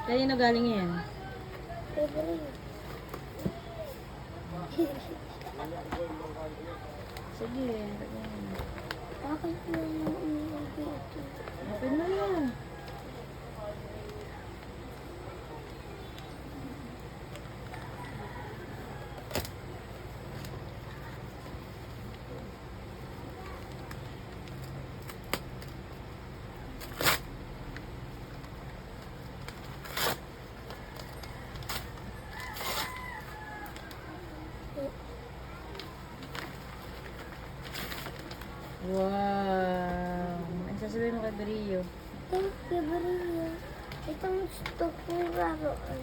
Kanino galing yan? Sige, Bakit mo yung dito? open mo na. Wow! Ang sasabihin mo kay Berio? Thank you, Maria. Itong gusto ko laruan.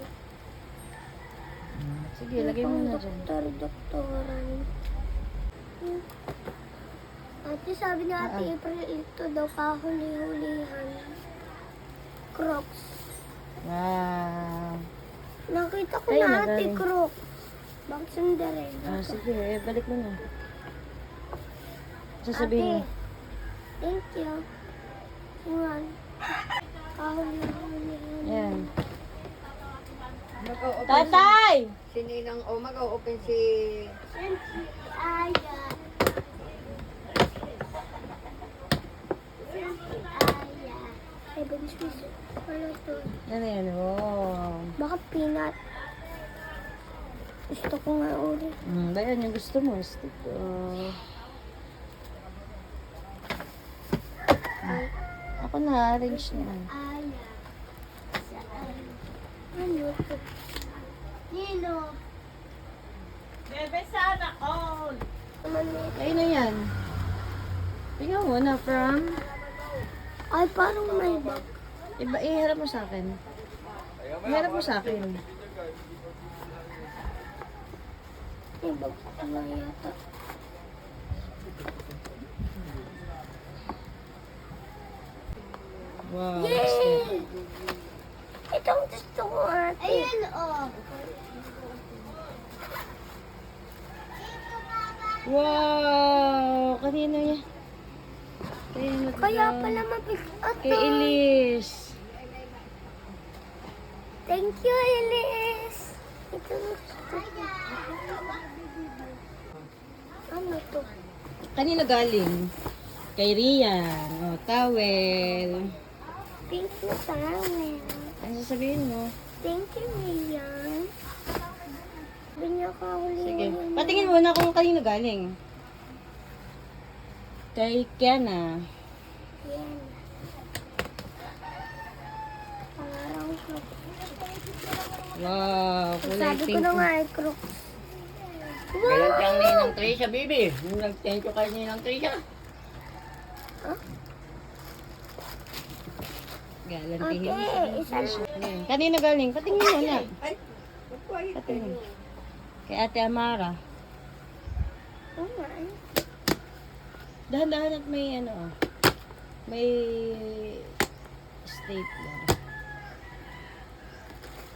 Sige, lagay mo na dyan. Doktoran. Ate, sabi ni Ate April, ito daw kahuli-hulihan. Crocs. Wow! Nakita ko Ay, na Ate magaling. Crocs. Bakit Cinderella? Ah, sige, balik mo na. Sasabihin mo. Ate, thank you. Yan. Kahuli-hulihan. Yan. Mag-o-open Tatay! si Ninang o mag-o-open si... Aya. Aya. Ay, banswis. Ano to? Ano yan? Wow! Baka peanut. Gusto ko nga ulit. Ba yan yung gusto mo? Stick. Ako na, arrange na. Aya. Saan? Ano to? Nino. Bebe sana all! Naman Ayun na yan. Tingnan mo na from... Ay, parang may bag. Iba, iharap mo sa akin. Iharap mo sa akin. May bag pala yata. Wow. Yay! Itong gusto ko ate. Ayan oh. Wow! Kanino yan? Kanino to Kaya daw? pala mabigat Kay Elise. Thank you, Elise. Ito gusto ko. Ano to? Kanino galing? Kay Rian. O, towel. Pink na towel. Ano sasabihin mo? Thank you, Rian. Sabi niya ka huli. Sige. Patingin muna kung kanino galing. Kay Kiana. Yan. Parang ko. Wow. Kulay Sabi ko pink. na nga ay Crocs. Kailan siyang Ninang Trisha, baby? Nung nag-thank you kay Ninang Trisha. Galantihin mo Ate, sa isa Ayan. Kanino galing? Patingin muna. Ay, quiet. Patingin. Kay Ate Amara. Oo nga eh. Dahan-dahan at may ano ah. May stapler.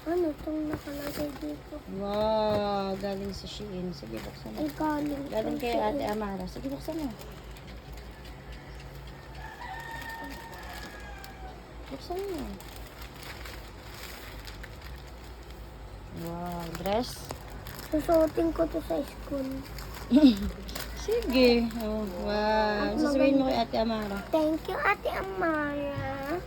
Ano itong nakalagay dito? Wow, galing sa Shein. Sige, buksan mo. Ay, galing. Galing kay Ate Amara. Sige, buksan mo. Buksan mo. Wow, dress. Susuotin ko to sa school. Sige. Oh, wow. Sasabihin mo kay Ate Amara. Thank you, Ate Amara.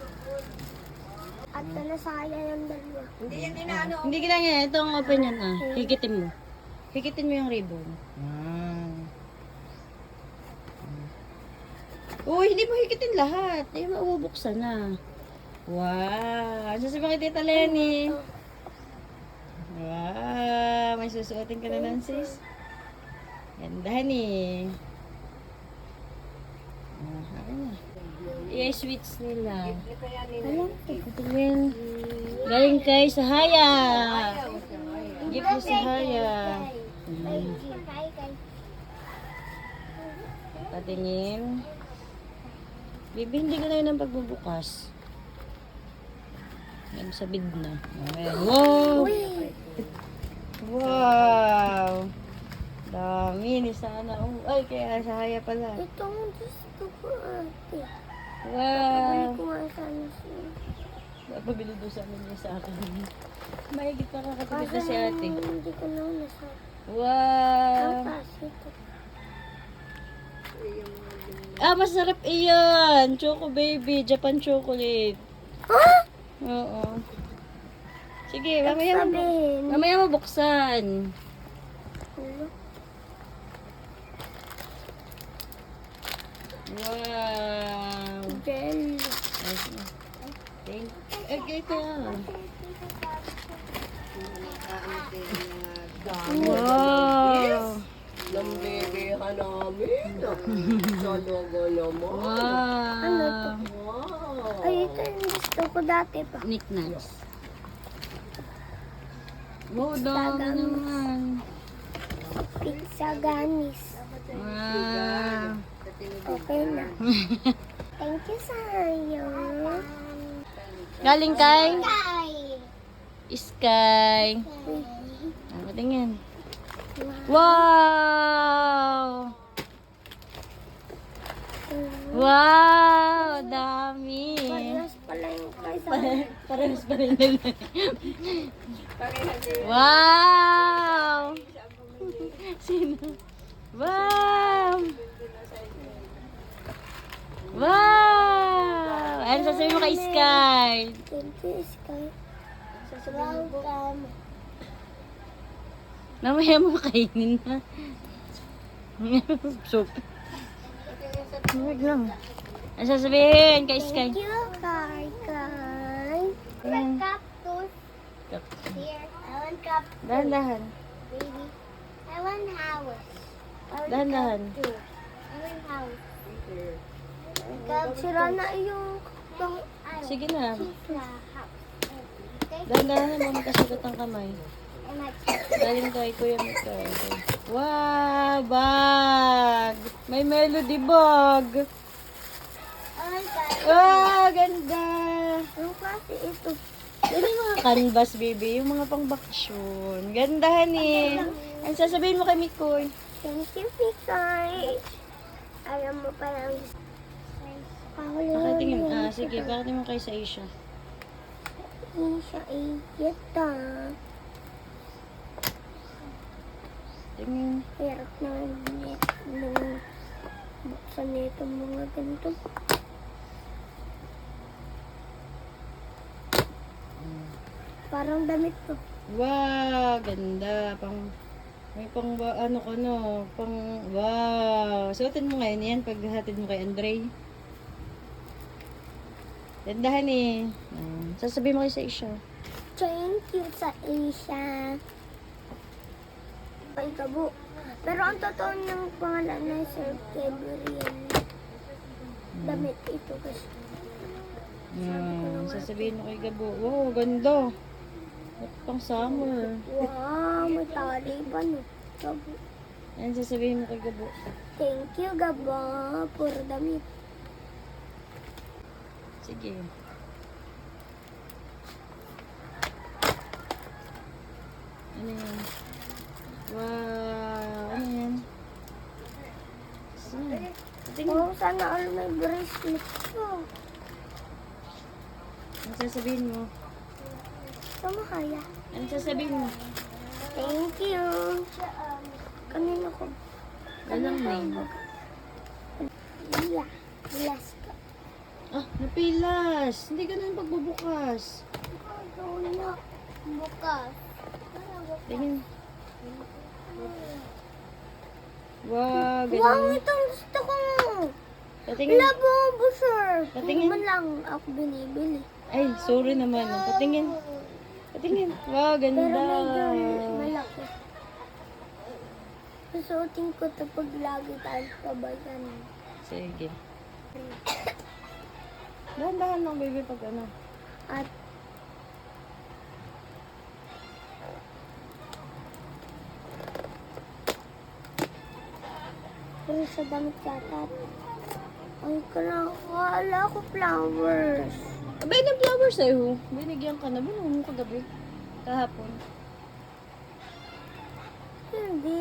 At nasaya yung dalawa. Hindi yan inaano. Hindi kita nga. Ito ang open yan ah. Higitin mo. Higitin mo yung ribbon. Uy, hindi mo higitin lahat. Ay, mabubuksan na. Wow. Sasabihin kay Tita Lenny. Wow. May susuotin ka na ng sis. Gandahan eh. Akin na. I-switch nila. Alam ko. Ito yun. Galing kay Sahaya. Gift ni Sahaya. Patingin. Bibi, hindi ka na yun ang pagbubukas. Yan, sabid na. Ayan. Wow! Wow! Dami ni sana. Oh, ay, kaya Sahaya pala. Itong gusto ko, ate. Wow! Bili ko nga sana siya. Pabili doon sa amin niya sa akin. Mahigit pa kakatipid na si ate. Hindi ko na nasa. Wow! Kasi ito. Ah, masarap iyan. Choco baby, Japan chocolate. Ha? Oo. Sige, mamaya mo. Sabihin. Mamaya mo buksan. Ano? Wow. Gel. Thank you. Ito. Wow. Lambebe ka namin. Talaga naman. Ano to? Wow. Wow. Ay, ito yung gusto ko dati pa. Knickknacks. Wow, dami naman. Pizza ganis. Wow. Okay na. Thank you, Sayo. Galing kay Bye. Sky. Ano tingin? Wow! Wow! Dami! Parehas pala yung kaysa. Parehas pa rin nila. Wow! Sino? Wow! Wow! Ano sasabihin mo kay Sky? Thank you, Sky. Welcome. Mamaya mo kainin na. Soup. Huwag lang. Ano sasabihin kay Sky? Thank you, Kai. Ayan. Cactus. Here. I want cactus. Dahan-dahan. Baby. I want house. I want Dahan-dahan. cactus. I want house. Sira na yung Sige na. Sira house. Okay. Dahan-dahan mo magkasugat ang kamay. And my Galing kay Kuya Mito. Wow! Bag! May melody bag! Wow! Ganda! Anong klase ito? Yan yung mga canvas, baby. Yung mga pang bakasyon. Gandahan eh. Ano sasabihin mo kay Mikoy? Thank you, Pikoy. Alam mo parang Pakitingin. Ah, sige. Pakitingin mo kay Saisha. Siya ay kita. Tingin. Hirap na nung buksan nito mga ganito. Parang damit to. Wow! Ganda. May pang, ano ka no? Wow! Suotin mo ngayon yan pag hatid mo kay Andre. Gandahan eh. Sasabihin mo kay Saisha. Thank you sa Asia. Ay, kabo. Pero ang totoo ng pangalan na Sir Gabriel. Damit ito kasi. Sasabihin mo kay Gabo. Wow, ganda. Ba't pang summer? Wow, may tali pa no. Gabo. Yan, sasabihin mo kay Gabo. Thank you, Gabo, for damit. Sige. Ano yan? Wow! Ano yan? Saan? Tingnan. Oh, sana all may bracelet ko. Ano sasabihin mo? Sama kaya. Ano sasabihin mo? Thank you. Kanina ko. Walang name. Yeah. Last ka. Ah, napilas. Hindi ganun pagbubukas. Ano? Bukas. Tingin. Wow, Wow, ganun. itong gusto ko. Patingin. Labobo, sir. Patingin. Hindi man lang ako binibili. Ay, sorry naman. Patingin. Patingin. Wow, ganda. Pero medyo malaki. Susuotin ko ito pag lagi tayo pabayan. Sige. Dahan-dahan lang, baby, pag ano. At pero sa damit yata. Ay, kala ko flowers. Abay, ng flowers sa'yo. Binigyan ka na. Binigyan mo kagabi. Kahapon. Hindi,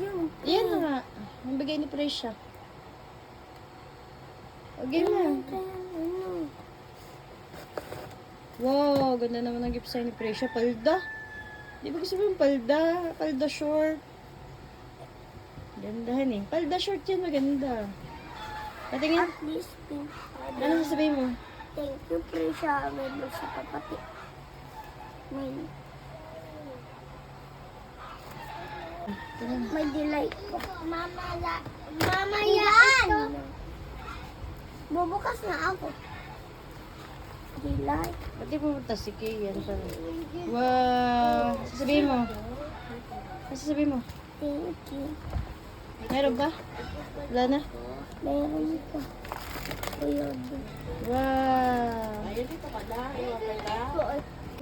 yun. Yan na nga. Nabigay ni Presya. Okay na. Ano? Wow, ganda naman ang gift sign ni Presya. Palda. Di ba gusto mo yung palda? Palda short. Gandahan eh. Palda short yan, maganda. Patingin. At least pink. Ano sasabihin mo? Thank you, Prisha. May bulsa pa pati. May delay ko. Mama yan! Bubukas na ako. Delay. Pati pumunta si Kay yan pala. Wow. Sasabihin mo. Ano sasabihin mo? Thank you. Meron ba? Wala na? Meron ko. Uyod. Wow. Ayun dito ka na. Iwan ka na.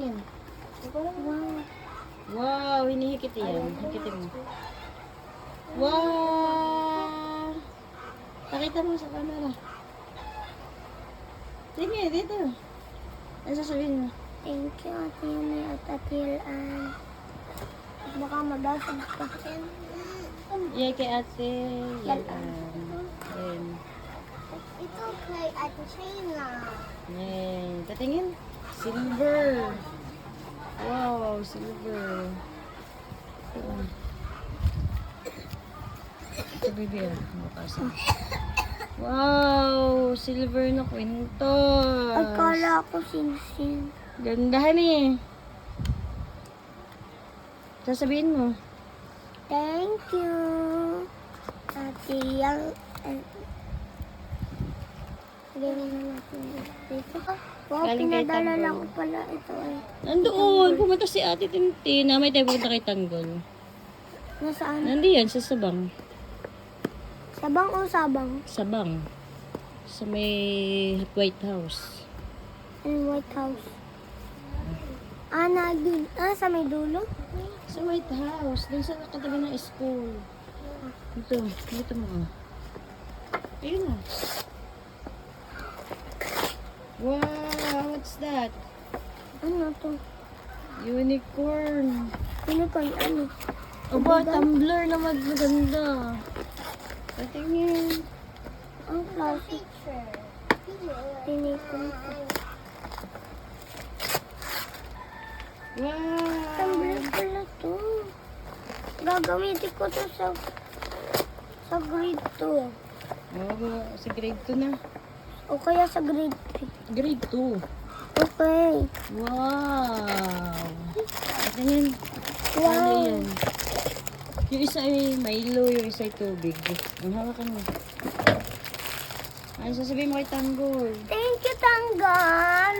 Yan. Wow. Wow, hinihikit yan. Hikitin mo. Wow! Pakita mo sa camera. Sige, dito. Ano sasabihin mo? Thank you, Ate Yumi at Ate Yalan. Baka mabasag pa. Yay kay ate. Yan. Yan. Ito kay Ate Shayla. Yan. Tatingin. Silver. Wow, silver. Ito, baby. Bukas. Wow, silver na kwintos. Akala ko sing-sing. Gandahan eh. Sasabihin mo. Thank you, Ate Yang. Lagyan na natin dito. Wow, Galing kay pinadala Tanggol. lang ko pala ito eh. Nandoon. Pumunta si ate Tintin. May tayo pumunta kay Tanggol. Nasaan? Nandiyan sa Sabang. Sabang o sabang? Sabang. Sa may White House. In White House. Sa may dulo? Sa White House. Doon sa nakatabi ng school. Ito. Dito mo. Ayun na. Wow! What's that? Ano to? Unicorn. Sino ko ano? Aba, tumbler na maganda. Patingin. Ang plastic. Tinikon ko. Wow! Tumbler pala to. Gagamitin ko to sa grade 2. Oh, sa grade 2 na. O kaya sa grade 3. Grade 2. Okay. Wow! Patingin. Ano Wow. yan? Yung isa ay Milo, yung isa ay tubig. Ang hawakan mo. Ano sasabihin mo kay Tanggol? Thank you, Tanggal.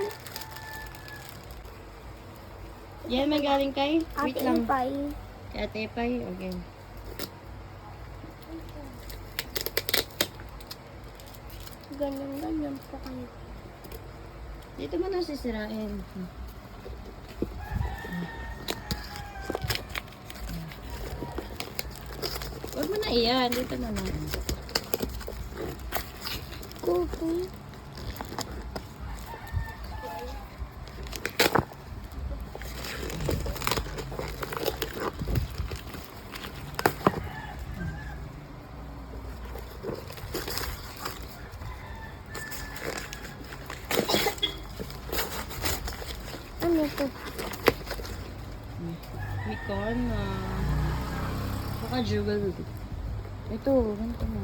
Yan, may galing kay? Wait Ate lang. Ipay. Kay Ate Epay? Okay. Ganyan po kayo. Dito mo na sisirain. Huwag mo na iyan. Dito mo na. Cookie. Ano to? Mikon na. Baka jewel. Ito, ganito mo.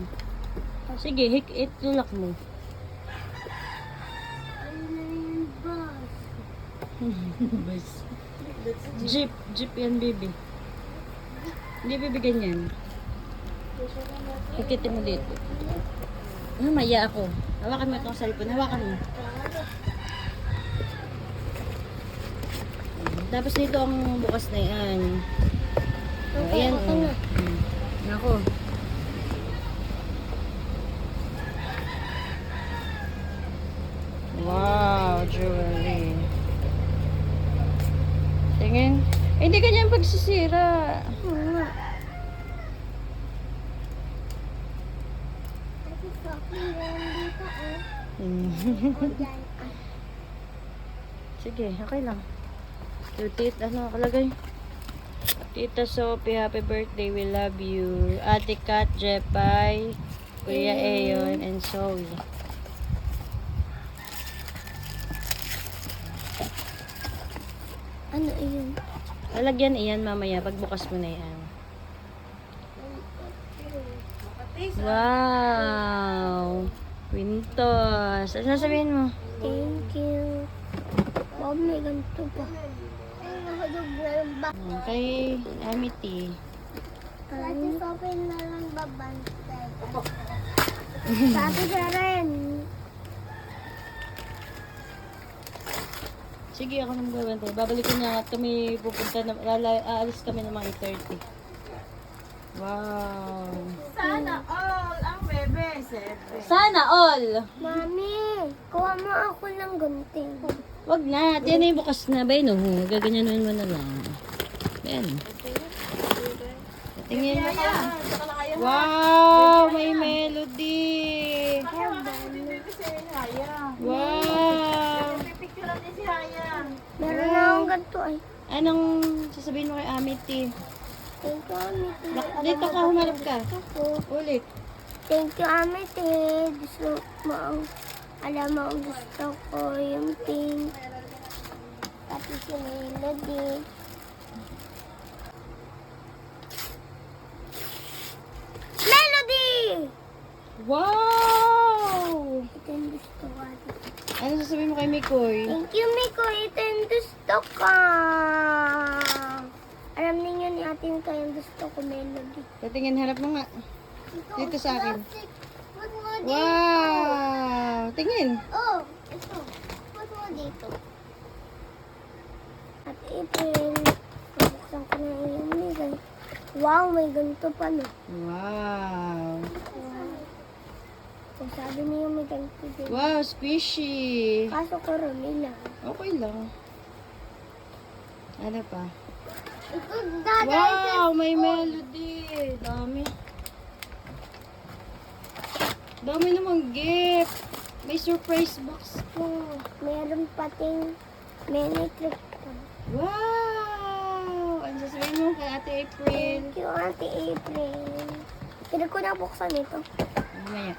Sige, itulak mo. Bus. Jeep yan, baby. Hindi bibigyan yan. Hikitin mo dito. Maya ako. Hawakan mo itong cellphone. Hawakan mo. Tapos dito ang bukas na yan. Ayan, oh. Nako. Wow, jewelry. Tingin. Eh, hindi ganyan pagsisira. Sige, okay lang. Tita, ano nakalagay? Tita Sophie, happy birthday, we love you. Ate Kat, Jepay, Kuya Ayon, and Zoe. Ano yun? Lalagyan iyan mamaya pagbukas mo na yan. Wow! Quintos. Ano sasabihin mo? Thank you. Wow, may ganito pa. Kay Amity. Ate Sophie na lang babantay. Sabi siya rin. Sige, ako nang gawin. Babalikin niya at kami pupunta na, aalis kami ng mga 8:30. Wow! Sana all ang bebe, sebe. Sana all! Mami, kuha mo ako ng gunting. Wag na, yan na yung bukas na ba yun? Gaganyanin mo na lang. Yan. Tingin mo ka. Wow! May melody! Wow! Pipicturean niya si Haya. Meron na akong ganito ay. Anong sasabihin mo kay Amity? Thank you, Amity. Dito ka, humarap ka. Ako. Ulit. Thank you, Amity. Gusto mo ang, alam mo ang gusto ko yung pink. Pati si Melody. Melody! Wow! Ito yung gusto ko. Ano sasabihin mo kay Mikoy? Thank you, Miko. Ito yung gusto ko. Alam ninyo ni ate yung kayang gusto ko, Melody. Tatingin, harap mo nga. Dito sa akin. Put mo dito. Wow! Tingin. Oh, ito. Put mo dito. At April, buksan ko na yung migay. Wow, may ganito pa no. Wow! Wow. Kung sabi niyo may ganito din. Wow, squishy! Kaso karami lang. Okay lang. Ano pa? Ito, dada. Wow! May melody! Dami. Dami namang gift! May surprise box po. Meron pating mini trick. Wow! Ano sasabihin mo kay Ate April? Thank you, Ate April. Hindi ko na buksan ito. Mamaya.